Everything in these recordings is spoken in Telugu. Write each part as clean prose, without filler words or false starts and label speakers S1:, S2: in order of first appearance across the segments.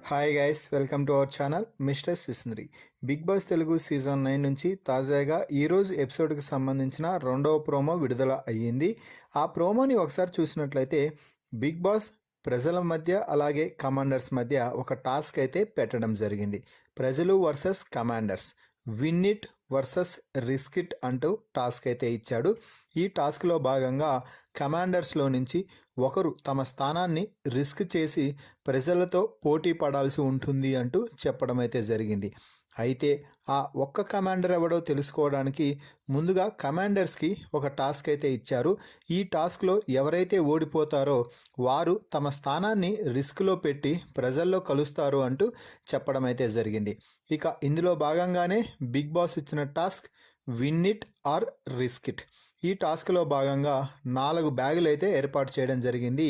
S1: Hi guys, welcome to our channel mister Sisnary. Bigg Boss Telugu season 9 నుంచి తాజాగా ఈరోజు ఎపిసోడ్కి సంబంధించిన రెండవ ప్రోమో విడుదల అయ్యింది. ఆ ప్రోమోని ఒకసారి చూసినట్లయితే బిగ్ బాస్ ప్రజల మధ్య అలాగే కమాండర్స్ మధ్య ఒక టాస్క్ అయితే పెట్టడం జరిగింది. ప్రజలు versus commanders, win it versus risk it అంటూ టాస్క్ అయితే ఇచ్చాడు. ఈ టాస్క్లో భాగంగా కమాండర్స్లో నుంచి ఒకరు తమ స్థానాన్ని రిస్క్ చేసి ప్రజలతో పోటీ పడాల్సి ఉంటుంది అంటూ చెప్పడం అయితే జరిగింది. అయితే ఆ ఒక్క కమాండర్ ఎవడో తెలుసుకోవడానికి ముందుగా కమాండర్స్కి ఒక టాస్క్ అయితే ఇచ్చారు. ఈ టాస్క్లో ఎవరైతే ఓడిపోతారో వారు తమ స్థానాన్ని రిస్క్లో పెట్టి ప్రజల్లో కలుస్తారు అంటూ చెప్పడం అయితే జరిగింది. ఇక ఇందులో భాగంగానే బిగ్ బాస్ ఇచ్చిన task win it or risk it. ఈ టాస్క్లో భాగంగా 4 బ్యాగులు అయితే ఏర్పాటు చేయడం జరిగింది.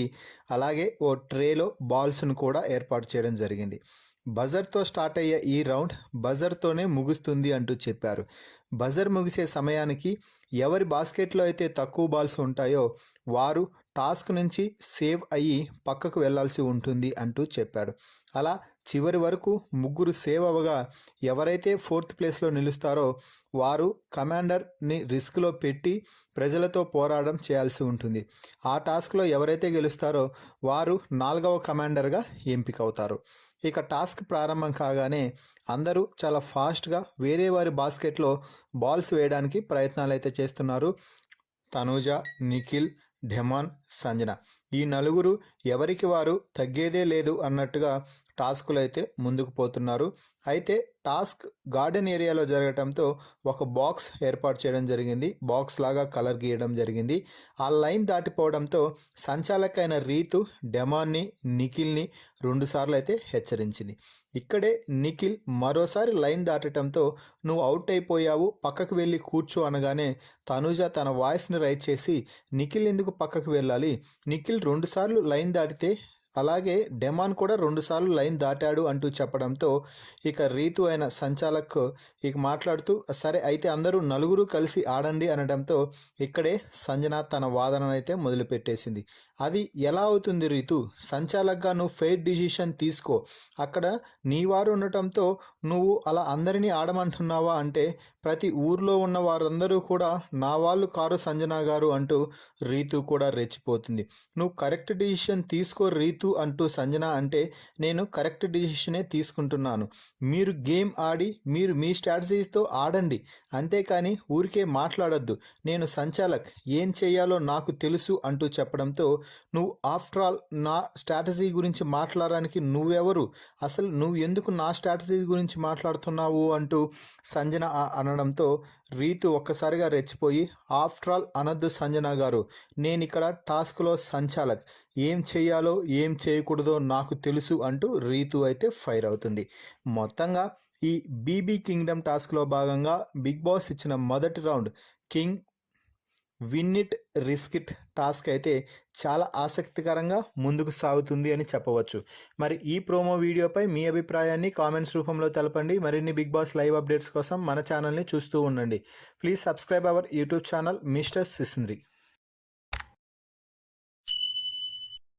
S1: అలాగే ఓ ట్రేలో బాల్స్ను కూడా ఏర్పాటు చేయడం జరిగింది. బజర్తో స్టార్ట్ అయ్యే ఈ రౌండ్ బజర్తోనే ముగుస్తుంది అంటూ చెప్పారు. బజర్ ముగిసే సమయానికి ఎవరి బాస్కెట్లో అయితే తక్కువ బాల్స్ ఉంటాయో వారు టాస్క్ నుంచి సేవ్ అయ్యి పక్కకు వెళ్లాల్సి ఉంటుంది అంటూ చెప్పాడు. అలా చివరి వరకు ముగ్గురు సేవ్ అవ్వగా ఎవరైతే 4th ప్లేస్లో నిలుస్తారో వారు కమాండర్ని రిస్క్లో పెట్టి ప్రజలతో పోరాటం చేయాల్సి ఉంటుంది. ఆ టాస్క్లో ఎవరైతే గెలుస్తారో వారు 4వ కమాండర్గా ఎంపిక అవుతారు. ఇక టాస్క్ ప్రారంభం కాగానే అందరూ చాలా ఫాస్ట్గా వేరే వారి బాస్కెట్లో బాల్స్ వేయడానికి ప్రయత్నాలు అయితే చేస్తున్నారు. తనూజ, నిఖిల్, డెమాన్, సంజన ఈ నలుగురు ఎవరికి వారు తగ్గేదే లేదు అన్నట్టుగా టాస్కులు అయితే ముందుకు పోతున్నారు. అయితే టాస్క్ గార్డెన్ ఏరియాలో జరగడంతో ఒక బాక్స్ ఏర్పాటు చేయడం జరిగింది. బాక్స్ లాగా కలర్ గీయడం జరిగింది. ఆ లైన్ దాటిపోవడంతో సంచాలకైన రీతు డెమాన్ని, నిఖిల్ని 2 సార్లు అయితే హెచ్చరించింది. ఇక్కడే నిఖిల్ మరోసారి లైన్ దాటడంతో నువ్వు అవుట్ అయిపోయావు, పక్కకు వెళ్ళి కూర్చో అనగానే తనూజ తన వాయిస్ని రైజ్ చేసి నిఖిల్ ఎందుకు పక్కకు వెళ్ళాలి, నిఖిల్ 2 సార్లు లైన్ దాటితే అలాగే డెమాన్ కూడా 2 సార్లు లైన్ దాటాడు అంటూ చెప్పడంతో ఇక రీతు అయిన సంచాలక్ ఇక మాట్లాడుతూ సరే అయితే అందరూ నలుగురు కలిసి ఆడండి అనడంతో ఇక్కడే సంజన తన వాదనను అయితే మొదలుపెట్టేసింది. అది ఎలా అవుతుంది రీతు, సంచాలక్గా నువ్వు ఫెయిర్ డిసిషన్ తీసుకో, అక్కడ నీ వారు ఉండటంతో నువ్వు అలా అందరినీ ఆడమంటున్నావా అంటే ప్రతి ఊర్లో ఉన్న వారందరూ కూడా నా వాళ్ళు కారు సంజన గారు అంటూ రీతు కూడా రెచ్చిపోతుంది. నువ్వు కరెక్ట్ డిసిషన్ తీసుకో రీతు అంటూ సంజన అంటే నేను కరెక్ట్ డిసిషనే తీసుకుంటున్నాను, మీరు గేమ్ ఆడి మీరు మీ స్ట్రాటజీతో ఆడండి, అంతేకాని ఊరికే మాట్లాడొద్దు, నేను సంచాలక్ ఏం చేయాలో నాకు తెలుసు అంటూ చెప్పడంతో నువ్వు ఆఫ్టర్ ఆల్ నా స్ట్రాటజీ గురించి మాట్లాడడానికి నువ్వెవరు, అసలు నువ్వు ఎందుకు నా స్ట్రాటజీ గురించి మాట్లాడుతున్నావు అంటూ సంజన అనడంతో రీతు ఒక్కసారిగా రెచ్చిపోయి ఆఫ్టర్ ఆల్ అనొద్దు సంజన గారు, నేను ఇక్కడ టాస్క్లో సంచాలక్, ఏం చేయాలో ఏం చేయకూడదో నాకు తెలుసు అంటూ రీతు అయితే ఫైర్ అవుతుంది. మొత్తంగా ఈ బీబీ కింగ్డమ్ టాస్క్లో భాగంగా బిగ్ బాస్ ఇచ్చిన మొదటి round king win it risk it task అయితే చాలా ఆసక్తికరంగా ముందుకు సాగుతుంది అని చెప్పవచ్చు. మరి ఈ ప్రోమో వీడియోపై మీ అభిప్రాయాన్ని కామెంట్స్ రూపంలో తెలపండి. మరిన్ని బిగ్ బాస్ లైవ్ అప్డేట్స్ కోసం మన ఛానల్ని చూస్తూ ఉండండి. Please subscribe our YouTube channel mister సిస్నరీ.